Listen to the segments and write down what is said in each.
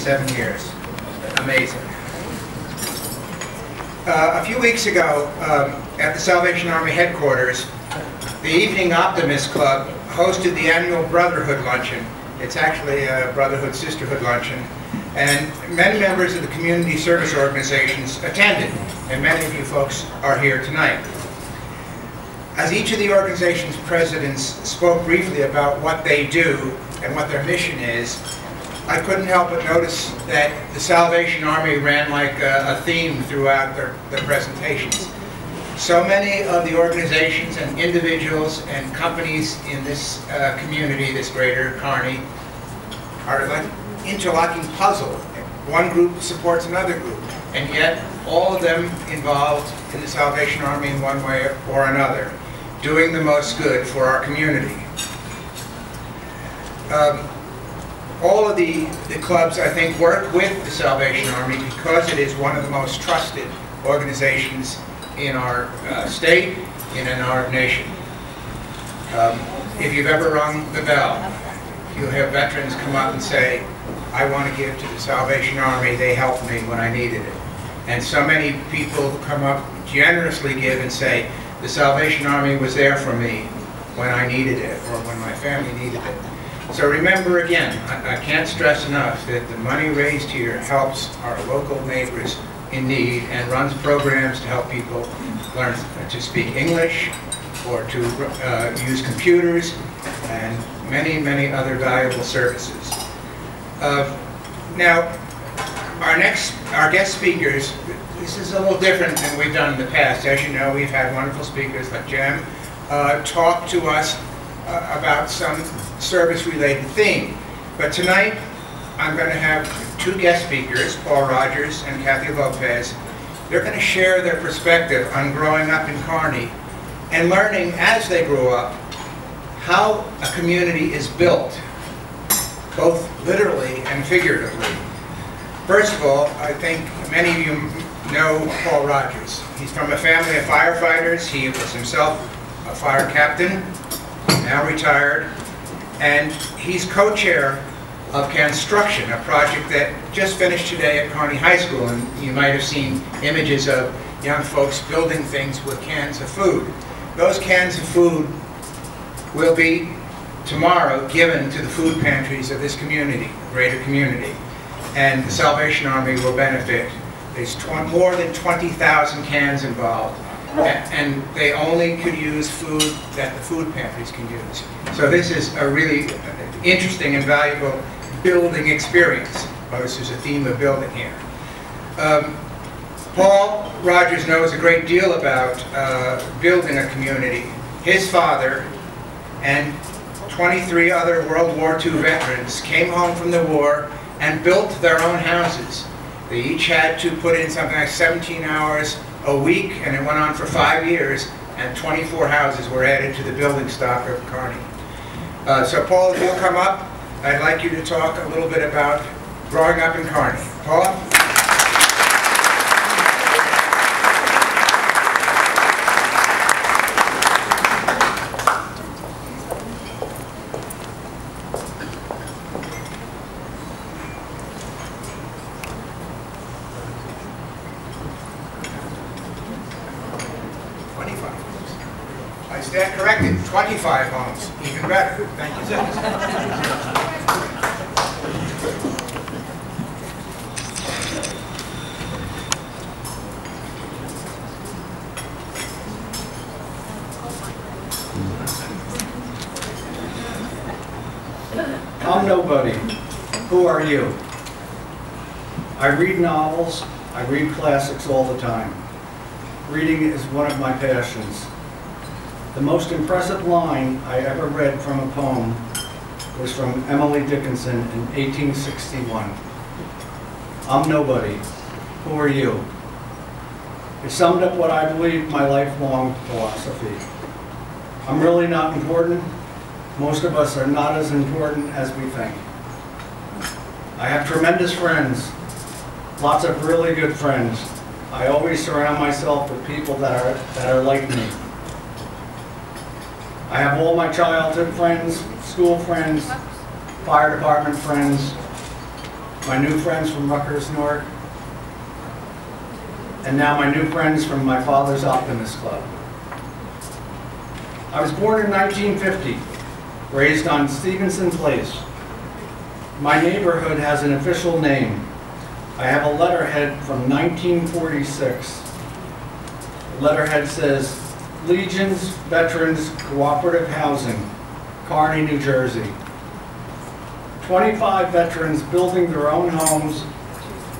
7 years. Amazing. A few weeks ago, at the Salvation Army headquarters, the Evening Optimist Club hosted the annual Brotherhood Luncheon. It's actually a Brotherhood Sisterhood Luncheon. And many members of the community service organizations attended, and many of you folks are here tonight. As each of the organization's presidents spoke briefly about what they do and what their mission is, I couldn't help but notice that the Salvation Army ran like a theme throughout their presentations. So many of the organizations and individuals and companies in this community, this greater Kearny, are like interlocking puzzle. One group supports another group, and yet all of them involved in the Salvation Army in one way or another, doing the most good for our community. All of the clubs, I think, work with the Salvation Army because it is one of the most trusted organizations in our state and in our nation. If you've ever rung the bell, you'll have veterans come up and say, I want to give to the Salvation Army, they helped me when I needed it. And so many people come up, generously give and say, the Salvation Army was there for me when I needed it, or when my family needed it. So remember again, I can't stress enough that the money raised here helps our local neighbors in need and runs programs to help people learn to speak English or to use computers and many, many other valuable services. Now, our guest speakers, this is a little different than we've done in the past. As you know, we've had wonderful speakers like Jem talk to us about some service-related theme. But tonight, I'm going to have two guest speakers, Paul Rogers and Kathy Lopez. They're going to share their perspective on growing up in Kearny and learning as they grew up how a community is built, both literally and figuratively. First of all, I think many of you know Paul Rogers. He's from a family of firefighters. He was himself a fire captain, now retired, and he's co-chair of Canstruction, a project that just finished today at Kearny High School, and you might have seen images of young folks building things with cans of food. Those cans of food will be tomorrow given to the food pantries of this community, greater community, and the Salvation Army will benefit. There's more than 20,000 cans involved, and they only could use food that the food pantries can use. So this is a really interesting and valuable building experience. Well, this is a theme of building here. Paul Rogers knows a great deal about building a community. His father and 23 other World War II veterans came home from the war and built their own houses. They each had to put in something like 17 hours a week, and it went on for 5 years, and 24 houses were added to the building stock of Kearny. So Paul, if you'll come up, I'd like you to talk a little bit about growing up in Kearny. Paul? I stand corrected, 25 homes, even better. Thank you, sir. I'm nobody. Who are you? I read novels. I read classics all the time. Reading is one of my passions. The most impressive line I ever read from a poem was from Emily Dickinson in 1861. I'm nobody. Who are you? It summed up what I believe my lifelong philosophy. I'm really not important. Most of us are not as important as we think. I have tremendous friends, lots of really good friends. I always surround myself with people that are like me. I have all my childhood friends, school friends, fire department friends, my new friends from Rutgers Newark, and now my new friends from my father's Optimist Club. I was born in 1950, raised on Stevenson Place. My neighborhood has an official name. I have a letterhead from 1946. The letterhead says, Legions Veterans Cooperative Housing, Kearny, New Jersey. 25 veterans building their own homes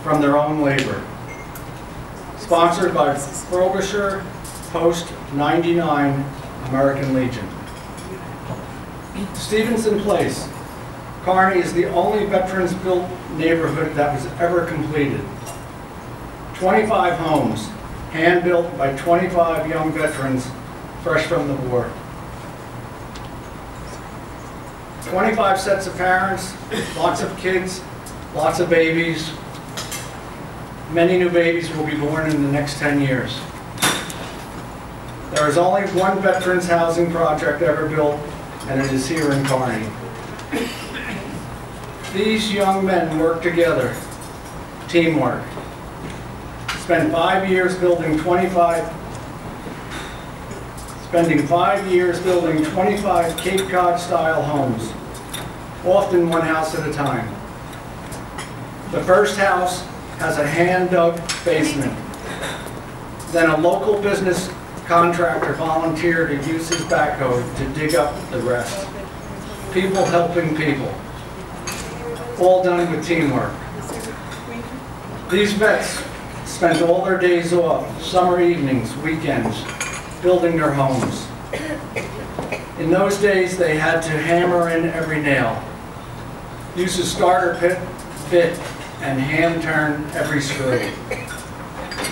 from their own labor. Sponsored by Frobisher Post 99 American Legion. Stevenson Place. Kearny is the only veterans-built neighborhood that was ever completed. 25 homes, hand-built by 25 young veterans fresh from the war. 25 sets of parents, lots of kids, lots of babies. Many new babies will be born in the next 10 years. There is only one veterans housing project ever built, and it is here in Kearny. These young men work together, teamwork. Spending 5 years building 25 Cape Cod-style homes, often one house at a time. The first house has a hand-dug basement. Then a local business contractor volunteered to use his backhoe to dig up the rest. People helping people. All done with teamwork. These vets spent all their days off, summer evenings, weekends, building their homes. In those days, they had to hammer in every nail, use a starter bit, and hand turn every screw.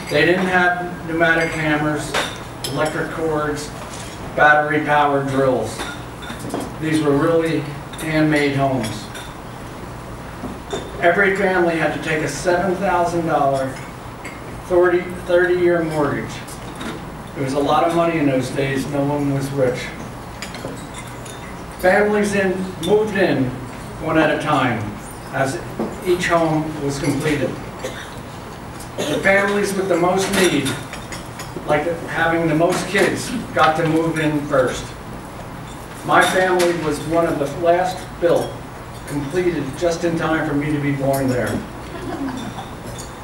They didn't have pneumatic hammers, electric cords, battery-powered drills. These were really handmade homes. Every family had to take a $7,000 30-year mortgage. It was a lot of money in those days. No one was rich. Families moved in one at a time as each home was completed. The families with the most need, like having the most kids, got to move in first. My family was one of the last built, completed just in time for me to be born there.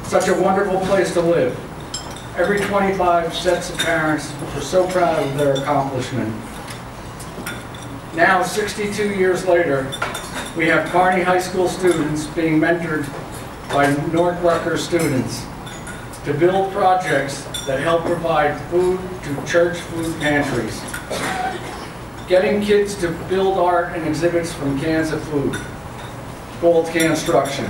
Such a wonderful place to live. Every 25 sets of parents were so proud of their accomplishment. Now, 62 years later, we have Kearny High School students being mentored by North Rutgers students to build projects that help provide food to church food pantries. Getting kids to build art and exhibits from cans of food, called Canstruction.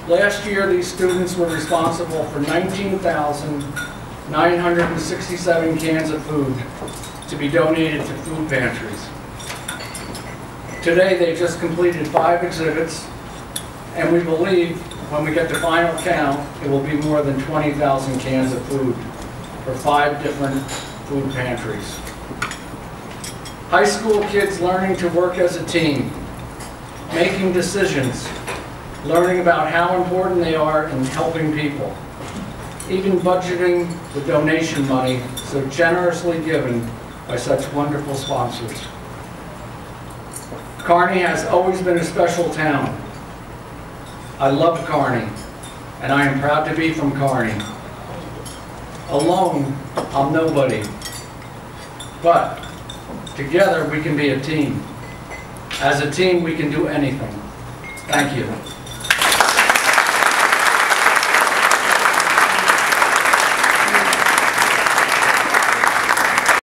Last year, these students were responsible for 19,967 cans of food to be donated to food pantries. Today, they just completed 5 exhibits, and we believe when we get the final count, it will be more than 20,000 cans of food for 5 different food pantries. High school kids learning to work as a team, making decisions, learning about how important they are in helping people, even budgeting the donation money so generously given by such wonderful sponsors. Kearny has always been a special town. I love Kearny, and I am proud to be from Kearny. Alone, I'm nobody, but together we can be a team. As a team, we can do anything. Thank you.